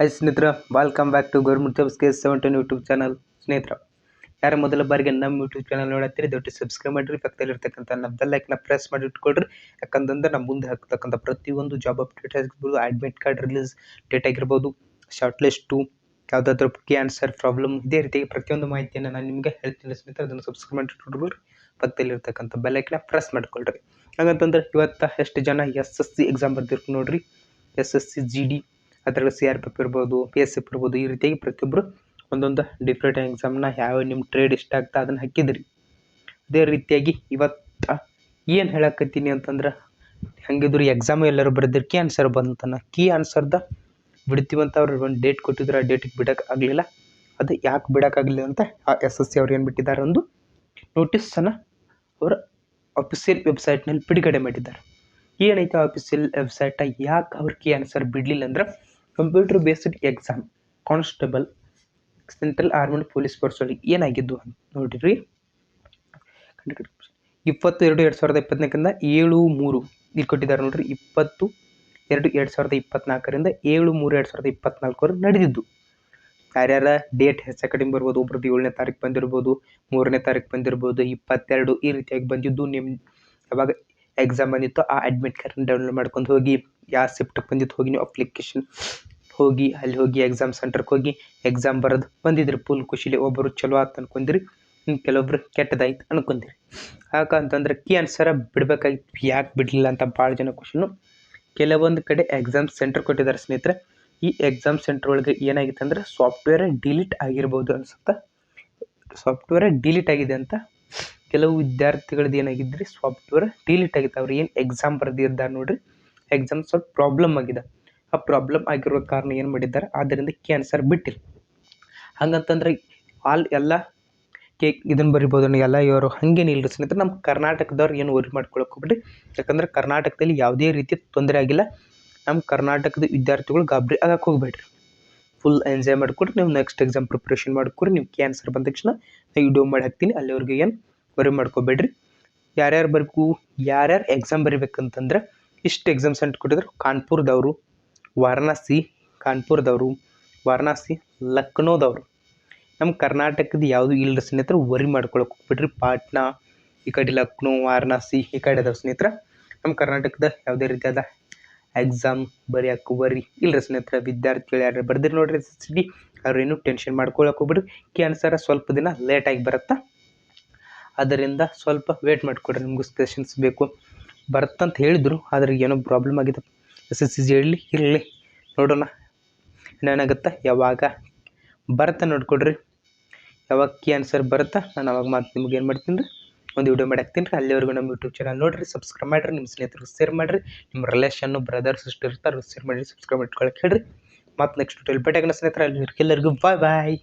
Hi ಸ್ನೇಹಿತರ, welcome back to government jobs case 17 YouTube channel. ಸ್ನೇಹಿತರ, ಯಾರ ಮೊದಲ ಬಾರಿಗೆ ನಮ್ಮ ಯೂಟ್ಯೂಬ್ ಚಾನಲ್ ನೋಡತ್ತೀರಿ ದಯವಿಟ್ಟು ಸಬ್ಸ್ಕ್ರೈಬ್ ಮಾಡಿರಿ. ಪಕ್ಕದಲ್ಲಿರ್ತಕ್ಕಂಥ ನಮ್ಮ ಬೆಲ್ ಐಕನ್ನ ಪ್ರೆಸ್ ಮಾಡಿ ಇಟ್ಕೊಳ್ರಿ. ಯಾಕಂತಂದ್ರೆ ನಮ್ಮ ಮುಂದೆ ಹಾಕ್ತಕ್ಕಂಥ ಪ್ರತಿಯೊಂದು ಜಾಬ್ ಅಪ್ಡೇಟ್ ಆಗಿರ್ಬೋದು, ಅಡ್ಮಿಟ್ ಕಾರ್ಡ್ ರಿಲೀಸ್ ಡೇಟ್ ಆಗಿರ್ಬೋದು, ಶಾರ್ಟ್ ಲಿಸ್ಟು, ಯಾವುದಾದ್ರೂ ಕೀ ಆನ್ಸರ್ ಪ್ರಾಬ್ಲಮ್, ಇದೇ ರೀತಿಯಾಗಿ ಪ್ರತಿಯೊಂದು ಮಾಹಿತಿಯನ್ನು ನಾನು ನಿಮಗೆ ಹೇಳ್ತೀನಿ ಸ್ನೇಹಿತರೆ. ಅದನ್ನು ಸಬ್ಸ್ಕ್ರೈಬ್ ಮಾಡಿ ಇಟ್ಕೊಳ್ರಿ. ಪಕ್ಕದಲ್ಲಿರ್ತಕ್ಕಂಥ ಬೆಲ್ ಐಕನ್ನ ಪ್ರೆಸ್ ಮಾಡ್ಕೊಳ್ರಿ. ಹಾಗಂತಂದ್ರೆ ಇವತ್ತು ಎಷ್ಟು ಜನ SSC ಎಕ್ಸಾಮ್ ಬರ್ದಿರ್ತೀವಿ ನೋಡ್ರಿ. SSC GD ಅದರಲ್ಲಿ CRPF ಇರ್ಬೋದು, PSF ಇರ್ಬೋದು, ಈ ರೀತಿಯಾಗಿ ಪ್ರತಿಯೊಬ್ಬರು ಒಂದೊಂದು ಡಿಫ್ರೆಂಟ್ ಎಕ್ಸಾಮ್ನ ಯಾವ ನಿಮ್ಮ ಟ್ರೇಡ್ ಇಷ್ಟ ಆಗ್ತಾ ಅದನ್ನು ಹಾಕಿದ್ರಿ. ಅದೇ ರೀತಿಯಾಗಿ ಇವತ್ತು ಏನು ಹೇಳಕತ್ತೀನಿ ಅಂತಂದ್ರೆ, ಹಂಗಿದ್ರು ಎಕ್ಸಾಮು ಎಲ್ಲರೂ ಬರೆದಿರಿ, ಕೀ ಆನ್ಸರ್ ಬಂತಾನೆ. ಕೀ ಆನ್ಸರ್ದ ಬಿಡ್ತೀವಂತ ಅವ್ರು ಒಂದು ಡೇಟ್ ಕೊಟ್ಟಿದ್ರು, ಆ ಡೇಟಿಗೆ ಬಿಡೋಕ್ಕಾಗಲಿಲ್ಲ. ಅದು ಯಾಕೆ ಬಿಡೋಕ್ಕಾಗಲಿಲ್ಲ ಅಂತ SSC ಅವ್ರು ಏನು ಬಿಟ್ಟಿದ್ದಾರೆ, ಒಂದು ನೋಟಿಸನ್ನು ಅವರ ಅಫಿಷಿಯಲ್ ವೆಬ್ಸೈಟ್ನಲ್ಲಿ ಬಿಡುಗಡೆ ಮಾಡಿದ್ದಾರೆ. ಏನೈತೆ ಅಫಿಷಿಯಲ್ ವೆಬ್ಸೈಟ, ಯಾಕೆ ಅವ್ರ ಕೀ ಆನ್ಸರ್ ಬಿಡಲಿಲ್ಲ ಅಂದ್ರೆ, computer based exam constable central armed police ಫೋರ್ಸಲ್ಲಿ ಏನಾಗಿದ್ದು ಅಂತ ನೋಡಿರಿ. 22/2024 7/3 ಇಲ್ಲಿ ಕೊಟ್ಟಿದ್ದಾರೆ ನೋಡ್ರಿ. 22/2024 7/3/2024 ನಡೆದಿದ್ದು. ಯಾರ್ಯಾರ ಡೇಟ್ ಹೆಚ್ಚು ಕಡಿಮೆ ಬರ್ಬೋದು, ಒಬ್ರದ್ದು 7ನೇ ತಾರೀಕು ಬಂದಿರ್ಬೋದು, 3ನೇ ತಾರೀಕು ಬಂದಿರ್ಬೋದು, 22 ಈ ರೀತಿಯಾಗಿ ಬಂದಿದ್ದು. ನಿಮ್ಮ ಯಾವಾಗ ಎಕ್ಸಾಮ್ ಬಂದಿತ್ತು ಆ ಅಡ್ಮಿಟ್ ಕಾರ್ಡ್ನ ಡೌನ್ಲೋಡ್ ಮಾಡ್ಕೊಂಡು ಹೋಗಿ, ಯಾವ ಶಿಫ್ಟಿಗೆ ಬಂದಿತ್ತು ಹೋಗಿ ನೀವು ಅಪ್ಲಿಕೇಶನ್ ಹೋಗಿ ಅಲ್ಲಿ ಹೋಗಿ ಎಕ್ಸಾಮ್ ಸೆಂಟರ್ಗೆ ಹೋಗಿ ಎಕ್ಸಾಮ್ ಬರೋದು ಬಂದಿದ್ರಿ ಫುಲ್ ಖುಷಿಲಿ. ಒಬ್ಬರು ಚಲೋ ಆಯ್ತು ಅನ್ಕೊಂಡ್ರಿ, ಕೆಲವೊಬ್ರು ಕೆಟ್ಟದಾಯ್ತು ಅನ್ಕೊಂಡ್ರಿ. ಯಾಕಂತಂದ್ರೆ ಕೀ ಆನ್ಸರ ಬಿಡ್ಬೇಕಾಗಿತ್ತು, ಯಾಕೆ ಬಿಡಲಿಲ್ಲ ಅಂತ ಭಾಳ ಜನ ಕ್ವಶನು. ಕೆಲವೊಂದು ಕಡೆ ಎಕ್ಸಾಮ್ ಸೆಂಟರ್ ಕೊಟ್ಟಿದ್ದಾರೆ ಸ್ನೇಹಿತರೆ. ಈ ಎಕ್ಸಾಮ್ ಸೆಂಟರ್ ಒಳಗೆ ಏನಾಗಿತ್ತು ಅಂದರೆ ಸಾಫ್ಟ್ವೇರ್ ಡಿಲೀಟ್ ಆಗಿರ್ಬೋದು ಅನ್ಸುತ್ತೆ. ಸಾಫ್ಟ್ವೇರ್ ಡಿಲೀಟ್ ಆಗಿದೆ ಅಂತ ಕೆಲವು ವಿದ್ಯಾರ್ಥಿಗಳದ್ದು ಏನಾಗಿದ್ರಿ, ಸಾಫ್ಟ್ವೇರ್ ಡಿಲೀಟ್ ಆಗಿತ್ತು. ಅವ್ರು ಏನು ಎಕ್ಸಾಮ್ ಬರೆದಿದ್ದಾರೆ ನೋಡ್ರಿ, ಎಕ್ಸಾಮ್ ಸ್ವಲ್ಪ ಪ್ರಾಬ್ಲಮ್ ಆಗಿದೆ. ಆ ಪ್ರಾಬ್ಲಮ್ ಆಗಿರೋ ಕಾರಣ ಏನು ಮಾಡಿದ್ದಾರೆ, ಆದ್ದರಿಂದ ಕೀ ಆನ್ಸರ್ ಬಿಟ್ಟಿಲ್ಲ. ಹಂಗಂತಂದ್ರೆ ಎಲ್ಲ ಇದನ್ನು ಬರಿಬೋದು ಎಲ್ಲ ಇವರು ಹಂಗೇನಿಲ್ಲ ಸ್ನೇಹಿತರೆ. ನಮ್ಮ ಕರ್ನಾಟಕದವ್ರು ಏನು ವರಿ ಮಾಡ್ಕೊಳಕ್ಕೆ ಹೋಗ್ಬಿಟ್ಟು, ಯಾಕಂದ್ರೆ ಕರ್ನಾಟಕದಲ್ಲಿ ಯಾವುದೇ ರೀತಿ ತೊಂದರೆ ಆಗಿಲ್ಲ. ನಮ್ಮ ಕರ್ನಾಟಕದ ವಿದ್ಯಾರ್ಥಿಗಳು ಗಾಬರಿ ಆಗಕ್ಕೆ ಹೋಗ್ಬೇಡ್ರಿ. ಫುಲ್ ಎಂಜಾಯ್ ಮಾಡಿಕೊಡ್ರಿ. ನೀವು ನೆಕ್ಸ್ಟ್ ಎಕ್ಸಾಮ್ ಪ್ರಿಪ್ರೇಷನ್ ಮಾಡಿಕೊಡ್ರಿ. ನೀವು ಕೀ ಆನ್ಸರ್ ಬಂದ ತಕ್ಷಣ ನಾನು ವಿಡಿಯೋ ಮಾಡಿ ಹಾಕ್ತೀನಿ, ಅಲ್ಲಿವ್ರಿಗೆ ಏನು ವರಿ ಮಾಡ್ಕೋಬೇಡ್ರಿ. ಯಾರ್ಯಾರು ಬರಬೇಕು, ಯಾರ್ಯಾರು ಎಕ್ಸಾಮ್ ಬರಿಬೇಕಂತಂದ್ರೆ, ಇಷ್ಟು ಎಕ್ಸಾಮ್ ಸೆಂಟರ್ ಕೊಟ್ಟಿದ್ರು. ಕಾನ್ಪುರದವರು, ವಾರಣಾಸಿ, ಲಕ್ನೋದವರು. ನಮ್ಮ ಕರ್ನಾಟಕದ ಯಾವುದು ಇಲ್ಲ ಸ್ನೇಹಿತರೆ, ವರಿ ಮಾಡ್ಕೊಳಕ್ಕೆ ಹೋಗ್ಬಿಟ್ರಿ. ಪಾಟ್ನಾ ಈ ಕಡೆ, ಲಕ್ನೋ, ವಾರಣಾಸಿ ಈ ಕಡೆ ಅದಾವ ಸ್ನೇಹಿತರೆ. ನಮ್ಮ ಕರ್ನಾಟಕದ ಯಾವುದೇ ರೀತಿಯಾದ ಎಕ್ಸಾಮ್ ಬರೆಯೋಕೆ ವರಿ ಇಲ್ಲರಿ ಸ್ನೇಹಿತರೆ. ವಿದ್ಯಾರ್ಥಿಗಳು ಯಾರು ಬರ್ದಿರಿ ನೋಡ್ರಿ SSC ಅವ್ರೇನು ಟೆನ್ಷನ್ ಮಾಡ್ಕೊಳಕ್ಕೆ ಹೋಗ್ಬಿಡ್ರಿ. ಕೀ ಆನ್ಸರ ಸ್ವಲ್ಪ ದಿನ ಲೇಟಾಗಿ ಬರುತ್ತಾ, ಅದರಿಂದ ಸ್ವಲ್ಪ ವೇಟ್ ಮಾಡಿಕೊಡ್ರಿ. ನಿಮಗೂ ಸಜೆಷನ್ಸ್ ಬೇಕು ಬರುತ್ತಂತ ಹೇಳಿದರು, ಆದರೆ ಏನೋ ಪ್ರಾಬ್ಲಮ್ ಆಗಿದೆ SSC ಇರಲಿ ನೋಡೋಣ ಏನಾಗುತ್ತೆ. ಯಾವಾಗ ಬರುತ್ತೆ ನೋಡ್ಕೊಡ್ರಿ, ಯಾವಾಗ ಕೀ ಆನ್ಸರ್ ಬರುತ್ತಾ ನಾನು ಅವಾಗ ನಿಮ್ಗೆ ಏನು ಮಾಡ್ತೀನಿ ರೀ, ಒಂದು ವಿಡಿಯೋ ಮಾಡಿ ಹಾಕ್ತೀನಿ ರೀ. ಅಲ್ಲಿವರೆಗೂ ನಮ್ಮ ಯೂಟ್ಯೂಬ್ ಚಾನಲ್ ನೋಡಿರಿ, ಸಬ್ಸ್ಕ್ರೈಬ್ ಮಾಡಿರಿ, ನಿಮ್ಮ ಸ್ನೇಹಿತರಿಗೆ ಶೇರ್ ಮಾಡಿರಿ, ನಿಮ್ಮ ರಿಲೇಷನ್ನು ಬ್ರದರ್ ಸಿಸ್ಟರ್ ಇರ್ತಾರೆ ಶೇರ್ ಮಾಡಿರಿ, ಸಬ್ಸ್ಕ್ರೈಬ್ ಮಾಡ್ಕೊಳಕ್ಕೆ ಹೇಳ್ರಿ. ಮತ್ತು ನೆಕ್ಸ್ಟ್ ವಿಡಿಯೋಲಿ ಭೇಟಿಯಾಗೋಣ ಸ್ನೇಹಿತರೆ. ಎಲ್ಲರಿಗೂ ಬಾಯ್.